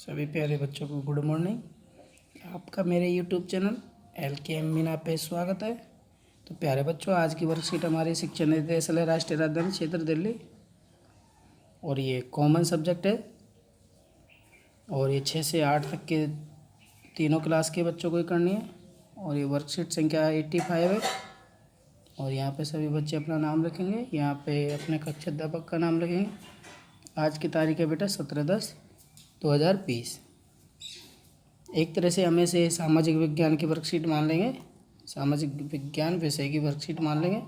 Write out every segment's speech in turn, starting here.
सभी प्यारे बच्चों को गुड मॉर्निंग। आपका मेरे यूट्यूब चैनल LKM मीना पे स्वागत है। तो प्यारे बच्चों, आज की वर्कशीट हमारी शिक्षा निर्देशालय राष्ट्रीय राजधानी क्षेत्र दिल्ली और ये कॉमन सब्जेक्ट है और ये 6 से 8 तक के तीनों क्लास के बच्चों को ही करनी है। और ये वर्कशीट संख्या 85 है और यहाँ पे सभी बच्चे अपना नाम लिखेंगे। यहाँ पे अपने कक्षा अध्यापक का नाम लिखेंगे। आज की तारीख है बेटा 17/10/2020। एक तरह से हमें से सामाजिक विज्ञान की वर्कशीट मान लेंगे, सामाजिक विज्ञान विषय की वर्कशीट मान लेंगे,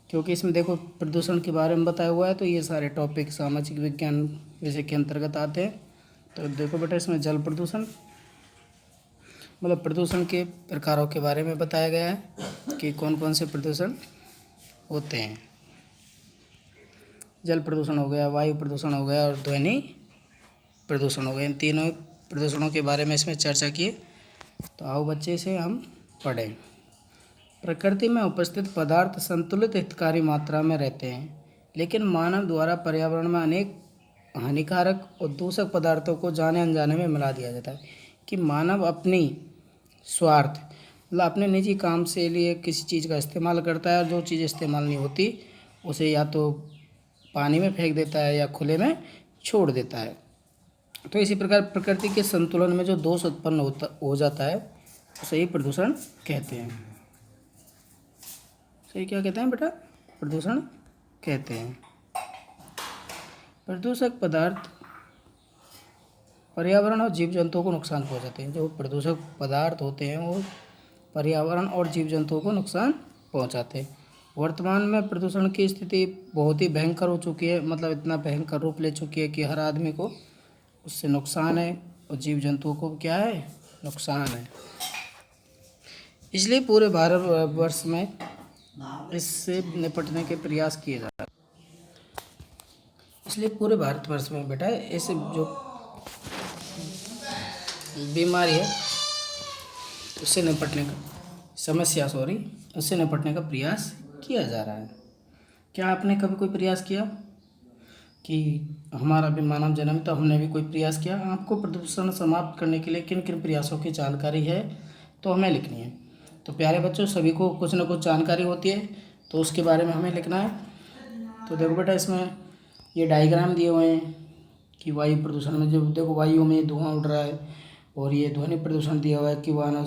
क्योंकि इसमें देखो प्रदूषण के बारे में बताया हुआ है। तो ये सारे टॉपिक सामाजिक विज्ञान विषय के अंतर्गत आते हैं। तो देखो बेटा, इसमें जल प्रदूषण मतलब प्रदूषण के प्रकारों के बारे में बताया गया है कि कौन कौन से प्रदूषण होते हैं। जल प्रदूषण हो गया, वायु प्रदूषण हो गया और ध्वनि प्रदूषण हो गया। इन तीनों प्रदूषणों के बारे में इसमें चर्चा की। तो आओ बच्चे से हम पढ़ें। प्रकृति में उपस्थित पदार्थ संतुलित हितकारी मात्रा में रहते हैं, लेकिन मानव द्वारा पर्यावरण में अनेक हानिकारक और दूषक पदार्थों को जाने अनजाने में मिला दिया जाता है। कि मानव अपनी स्वार्थ मतलब अपने निजी काम से लिए किसी चीज़ का इस्तेमाल करता है और जो चीज़ इस्तेमाल नहीं होती उसे या तो पानी में फेंक देता है या खुले में छोड़ देता है। तो इसी प्रकार प्रकृति के संतुलन में जो दोष उत्पन्न हो जाता है उसे ही प्रदूषण कहते हैं। सही क्या कहते हैं बेटा? प्रदूषण कहते हैं। प्रदूषक पदार्थ पर्यावरण और जीव जंतुओं को नुकसान पहुंचाते हैं। जो प्रदूषक पदार्थ होते हैं वो पर्यावरण और जीव जंतुओं को नुकसान पहुंचाते हैं। वर्तमान में प्रदूषण की स्थिति बहुत ही भयंकर हो चुकी है, मतलब इतना भयंकर रूप ले चुकी है कि हर आदमी को उससे नुकसान है और जीव जंतुओं को क्या है? नुकसान है। इसलिए पूरे भारतवर्ष में इससे निपटने के प्रयास किए जा रहे हैं। इसलिए पूरे भारतवर्ष में बेटा इस जो बीमारी है उससे निपटने का उससे निपटने का प्रयास किया जा रहा है। क्या आपने कभी कोई प्रयास किया कि हमारा भी मानव जन्म तो हमने भी कोई प्रयास किया? आपको प्रदूषण समाप्त करने के लिए किन किन प्रयासों की जानकारी है तो हमें लिखनी है। तो प्यारे बच्चों, सभी को कुछ ना कुछ जानकारी होती है तो उसके बारे में हमें लिखना है। तो देखो बेटा, इसमें ये डायग्राम दिए हुए हैं कि वायु प्रदूषण में जो देखो वायु में धुआं उड़ रहा है, और ये ध्वनि प्रदूषण दिया हुआ है कि वाहनों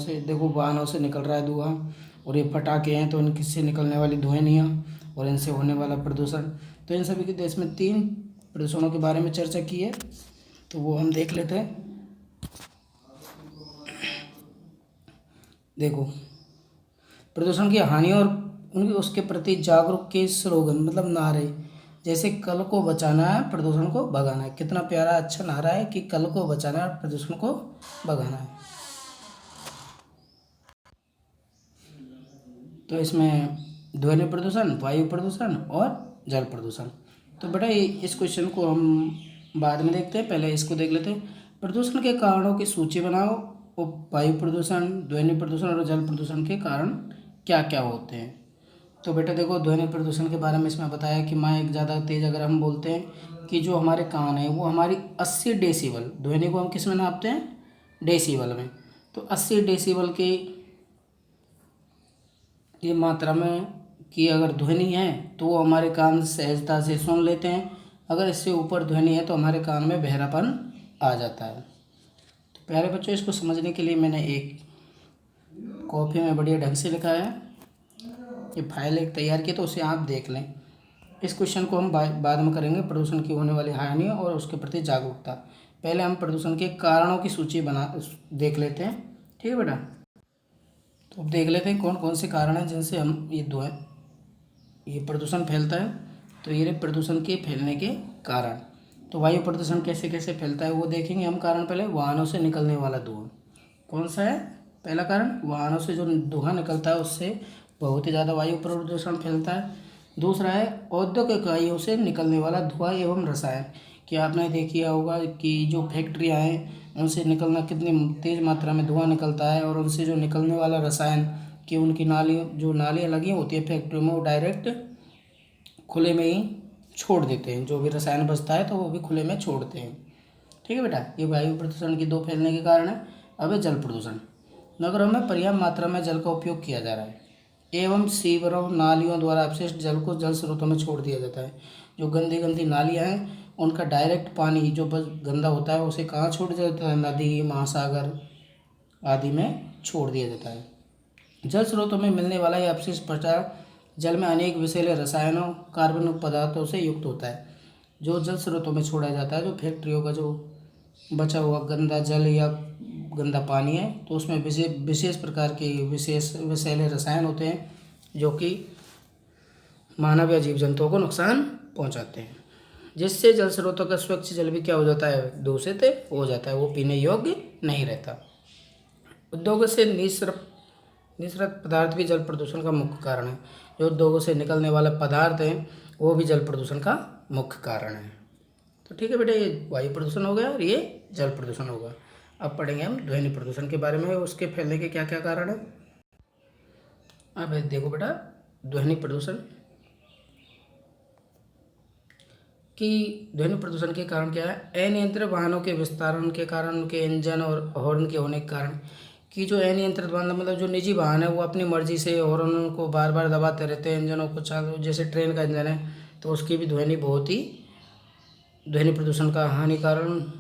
से निकल रहा है धुआं, और ये पटाखे हैं तो इनसे निकलने वाली ध्वनियाँ और इनसे होने वाला प्रदूषण। तो इन सभी के देश में 3 प्रदूषणों के बारे में चर्चा की है, तो वो हम देख लेते हैं। देखो, प्रदूषण की हानि और उसके प्रति जागरूक के स्लोगन मतलब नारे, जैसे कल को बचाना है प्रदूषण को भगाना है। कितना प्यारा अच्छा नारा है कि कल को बचाना है प्रदूषण को भगाना है। तो इसमें ध्वनि प्रदूषण, वायु प्रदूषण और जल प्रदूषण। तो बेटा इस क्वेश्चन को हम बाद में देखते हैं, पहले इसको देख लेते हैं। प्रदूषण के कारणों की सूची बनाओ और वायु प्रदूषण, ध्वनि प्रदूषण और जल प्रदूषण के कारण क्या क्या होते हैं। तो बेटा देखो, ध्वनि प्रदूषण के बारे में इसमें बताया कि माइक ज़्यादा तेज़ अगर हम बोलते हैं कि जो हमारे कान है वो हमारी 80 डेसिबल, ध्वनि को हम किस में नापते हैं? डेसिबल में। तो 80 डेसिबल के ये मात्रा में कि अगर ध्वनि है तो वो हमारे कान सहजता से सुन लेते हैं। अगर इससे ऊपर ध्वनि है तो हमारे कान में बहरापन आ जाता है। तो प्यारे बच्चों, इसको समझने के लिए मैंने एक कॉपी में बढ़िया ढंग से लिखा है, ये फाइल एक तैयार की, तो उसे आप देख लें। इस क्वेश्चन को हम बाद में करेंगे, प्रदूषण की होने वाली हानि और उसके प्रति जागरूकता। पहले हम प्रदूषण के कारणों की सूची देख लेते हैं। ठीक है बेटा, तो अब देख लेते हैं कौन कौन से कारण हैं जिनसे हम ये प्रदूषण फैलता है। तो ये रहे प्रदूषण के फैलने के कारण। तो वायु प्रदूषण कैसे कैसे फैलता है वो देखेंगे हम। कारण पहले वाहनों से निकलने वाला धुआं कौन सा है? पहला कारण वाहनों से जो धुआं निकलता है उससे बहुत ही ज़्यादा वायु प्रदूषण फैलता है। दूसरा है औद्योगिक इकाइयों से निकलने वाला धुआं एवं रसायन, कि आपने देखा होगा कि जो फैक्ट्रियाँ हैं उनसे निकलना कितनी तेज़ मात्रा में धुआं निकलता है, और उनसे जो निकलने वाला रसायन कि उनकी नालियाँ लगी होती है फैक्ट्रियों में, वो डायरेक्ट खुले में ही छोड़ देते हैं। जो भी रसायन बचता है तो वो भी खुले में छोड़ते हैं। ठीक है बेटा, ये वायु प्रदूषण की 2 फैलने के कारण है। अब है जल प्रदूषण। नगरों में पर्याप्त मात्रा में जल का उपयोग किया जा रहा है एवं सीवरों नालियों द्वारा अपशिष्ट जल को जल स्रोतों में छोड़ दिया जाता है। जो गंदी गंदी नालियाँ हैं उनका डायरेक्ट पानी जो बस गंदा होता है उसे कहाँ छोड़ दिया जाता है, नदी महासागर आदि में छोड़ दिया जाता है। जल स्रोतों में मिलने वाला यह अपशिष्ट पदार्थ जल में अनेक विषैले रसायनों कार्बनिक पदार्थों से युक्त होता है। जो जल स्रोतों में छोड़ा जाता है, जो फैक्ट्रियों का जो बचा हुआ गंदा जल या गंदा पानी है, तो उसमें विशेष प्रकार के विशेष विषैले रसायन होते हैं जो कि मानव या जीव जंतुओं को नुकसान पहुंचाते हैं, जिससे जल स्रोतों का स्वच्छ जल भी क्या हो जाता है, दूषित हो जाता है, वो पीने योग्य नहीं रहता। उद्योगों से निःसृत पदार्थ भी जल प्रदूषण का मुख्य कारण है। जो उद्योगों से निकलने वाले पदार्थ हैं वो भी जल प्रदूषण का मुख्य कारण है। तो ठीक है बेटा, ये वायु प्रदूषण हो गया और ये जल प्रदूषण होगा। अब पढ़ेंगे हम ध्वनि प्रदूषण के बारे में, उसके फैलने के क्या क्या कारण है। अब देखो बेटा, ध्वनि प्रदूषण ध्वनि प्रदूषण के कारण क्या है। अनियंत्रित वाहनों के विस्तारण के कारण, उनके इंजन और हॉर्न के होने के कारण, कि जो अनियंत्रित वाहन मतलब जो निजी वाहन है वो अपनी मर्जी से हॉर्न को बार बार दबाते रहते हैं, इंजनों को चालू, जैसे ट्रेन का इंजन है तो उसकी भी ध्वनि बहुत ही ध्वनि प्रदूषण का हानिकारक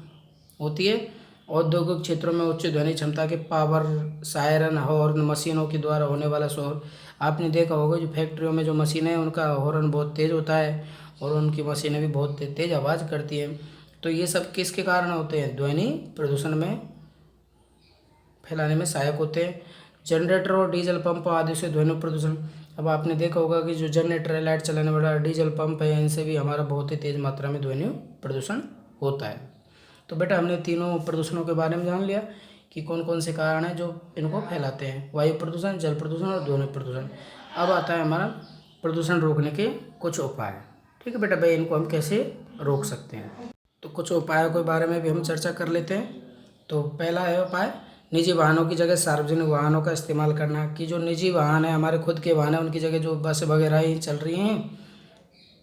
होती है। औद्योगिक क्षेत्रों में उच्च ध्वनि क्षमता के पावर, सायरन, हॉर्न, मशीनों के द्वारा होने वाला शोर। आपने देखा होगा जो फैक्ट्रियों में जो मशीनें हैं उनका हॉर्न बहुत तेज़ होता है और उनकी मशीनें भी बहुत तेज़ आवाज़ करती हैं। तो ये सब किसके कारण होते हैं, ध्वनि प्रदूषण में फैलाने में सहायक होते हैं। जनरेटर और डीजल पंप आदि से ध्वनि प्रदूषण। अब आपने देखा होगा कि जो जनरेटर है, लाइट चलाने वाला डीजल पंप है, इनसे भी हमारा बहुत ही तेज़ मात्रा में ध्वनि प्रदूषण होता है। तो बेटा हमने तीनों प्रदूषणों के बारे में जान लिया कि कौन कौन से कारण हैं जो इनको फैलाते हैं, वायु प्रदूषण, जल प्रदूषण और ध्वनि प्रदूषण। अब आता है हमारा प्रदूषण रोकने के कुछ उपाय। ठीक है बेटा, भाई इनको हम कैसे रोक सकते हैं, तो कुछ उपायों के बारे में भी हम चर्चा कर लेते हैं। तो पहला है उपाय, निजी वाहनों की जगह सार्वजनिक वाहनों का इस्तेमाल करना। कि जो निजी वाहन है, हमारे खुद के वाहन है, उनकी जगह जो बस वगैरह ही चल रही हैं,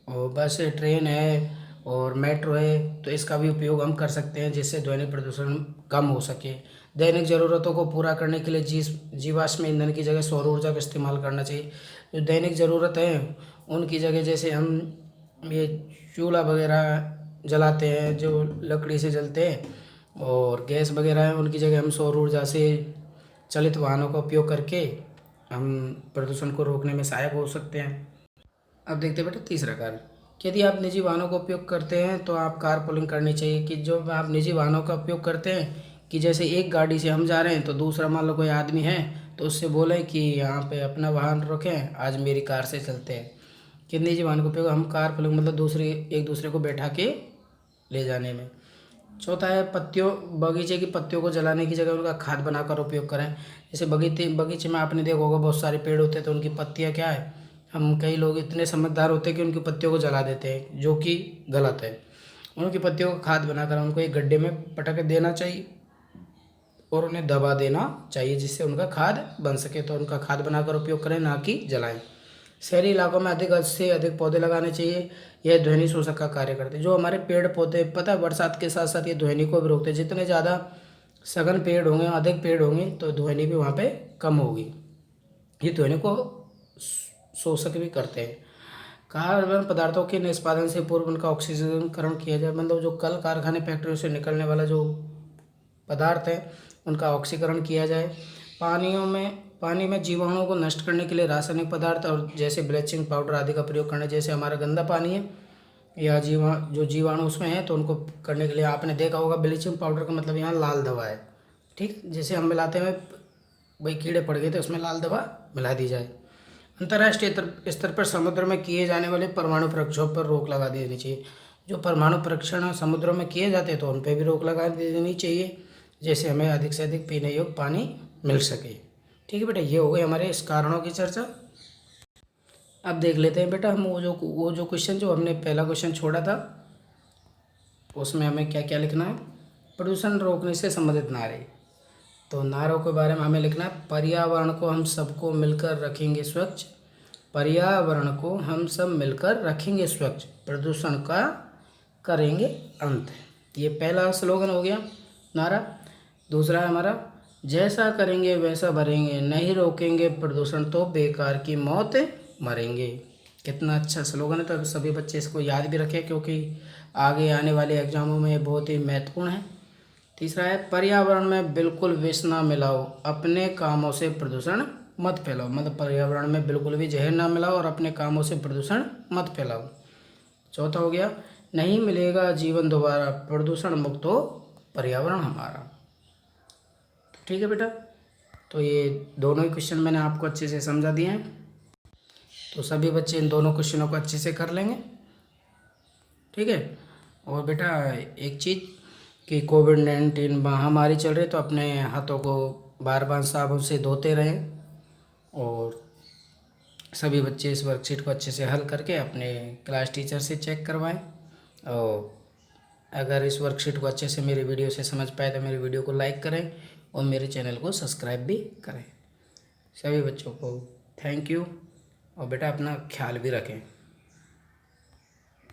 और बस ट्रेन है और मेट्रो है, तो इसका भी उपयोग हम कर सकते हैं जिससे ध्वनि प्रदूषण कम हो सके। दैनिक ज़रूरतों को पूरा करने के लिए जीवाश्म ईंधन की जगह सौर ऊर्जा का इस्तेमाल करना चाहिए। जो दैनिक ज़रूरत है उनकी जगह, जैसे हम ये चूल्हा वगैरह जलाते हैं जो लकड़ी से जलते हैं, और गैस वगैरह है, उनकी जगह हम सौर ऊर्जा से चलित वाहनों का उपयोग करके हम प्रदूषण को रोकने में सहायक हो सकते हैं। अब देखते हैं बेटा तीसरा कारण, कि यदि आप निजी वाहनों का उपयोग करते हैं तो आप कार पूलिंग करनी चाहिए। कि जो आप निजी वाहनों का उपयोग करते हैं, कि जैसे एक गाड़ी से हम जा रहे हैं तो दूसरा मान लो कोई आदमी है तो उससे बोलें कि यहाँ पे अपना वाहन रोकें, आज मेरी कार से चलते हैं। कि निजी वाहन का उपयोग हम कार पूलिंग मतलब एक दूसरे को बैठा के ले जाने में। चौथा है बगीचे की पत्तियों को जलाने की जगह उनका खाद बनाकर उपयोग करें। जैसे बगीचे में आपने देखा होगा बहुत सारे पेड़ होते हैं तो उनकी पत्तियाँ क्या है, हम कई लोग इतने समझदार होते हैं कि उनकी पत्तियों को जला देते हैं, जो कि गलत है। उनकी पत्तियों को खाद बनाकर उनको एक गड्ढे में पटक देना चाहिए और उन्हें दबा देना चाहिए जिससे उनका खाद बन सके। तो उनका खाद बनाकर उपयोग करें, ना कि जलाएं। शहरी इलाकों में अधिक से अधिक पौधे लगाने चाहिए, यह ध्वनि शोषक का कार्य करते हैं। जो हमारे पेड़ पौधे, पता है बरसात के साथ साथ ये ध्वनि को भी रोकते हैं। जितने ज़्यादा सघन पेड़ होंगे, अधिक पेड़ होंगे, तो ध्वनि भी वहाँ पे कम होगी। ये ध्वनि को शोषक भी करते हैं। कार्बन पदार्थों के निष्पादन से पूर्व उनका ऑक्सीजनीकरण किया जाए। मतलब जो कल कारखाने फैक्ट्रियों से निकलने वाला जो पदार्थ है उनका ऑक्सीकरण किया जाए। पानी में जीवाणुओं को नष्ट करने के लिए रासायनिक पदार्थ और जैसे ब्लीचिंग पाउडर आदि का प्रयोग करना। जैसे हमारा गंदा पानी है या जो जीवाणु उसमें है तो उनको करने के लिए आपने देखा होगा ब्लीचिंग पाउडर का मतलब यहाँ लाल दवा है। ठीक, जैसे हम मिलाते हैं भाई कीड़े पड़ गए तो उसमें लाल दवा मिला दी जाए। अंतर्राष्ट्रीय स्तर पर समुद्र में किए जाने वाले परमाणु परीक्षणों पर रोक लगा देनी चाहिए। जो परमाणु परीक्षण समुद्रों में किए जाते हैं तो उन पर भी रोक लगा देनी चाहिए, जैसे हमें अधिक से अधिक पीने योग्य पानी मिल सके। ठीक है बेटा, ये हो गई हमारे इस कारणों की चर्चा। अब देख लेते हैं बेटा हम वो जो क्वेश्चन जो हमने पहला क्वेश्चन छोड़ा था उसमें हमें क्या क्या लिखना है। प्रदूषण रोकने से संबंधित नारे, तो नारों के बारे में हमें लिखना है, पर्यावरण को हम सबको मिलकर रखेंगे स्वच्छ, पर्यावरण को हम सब मिलकर रखेंगे स्वच्छ, प्रदूषण का करेंगे अंत। ये पहला स्लोगन हो गया नारा। दूसरा है हमारा, जैसा करेंगे वैसा भरेंगे, नहीं रोकेंगे प्रदूषण तो बेकार की मौत मरेंगे। कितना अच्छा स्लोगन है। तो सभी बच्चे इसको याद भी रखें, क्योंकि आगे आने वाले एग्जामों में ये बहुत ही महत्वपूर्ण है। तीसरा है, पर्यावरण में बिल्कुल विष ना मिलाओ, अपने कामों से प्रदूषण मत फैलाओ। मतलब पर्यावरण में बिल्कुल भी जहर ना मिलाओ और अपने कामों से प्रदूषण मत फैलाओ। चौथा हो गया, नहीं मिलेगा जीवन दोबारा, प्रदूषण मुक्त हो पर्यावरण हमारा। ठीक है बेटा, तो ये दोनों ही क्वेश्चन मैंने आपको अच्छे से समझा दिए हैं। तो सभी बच्चे इन दोनों क्वेश्चनों को अच्छे से कर लेंगे। ठीक है। और बेटा एक चीज़ कि कोविड-19 महामारी चल रही है, तो अपने हाथों को बार बार साबुन से धोते रहें। और सभी बच्चे इस वर्कशीट को अच्छे से हल करके अपने क्लास टीचर से चेक करवाएं। और अगर इस वर्कशीट को अच्छे से मेरी वीडियो से समझ पाए तो मेरी वीडियो को लाइक करें और मेरे चैनल को सब्सक्राइब भी करें। सभी बच्चों को थैंक यू। और बेटा अपना ख्याल भी रखें।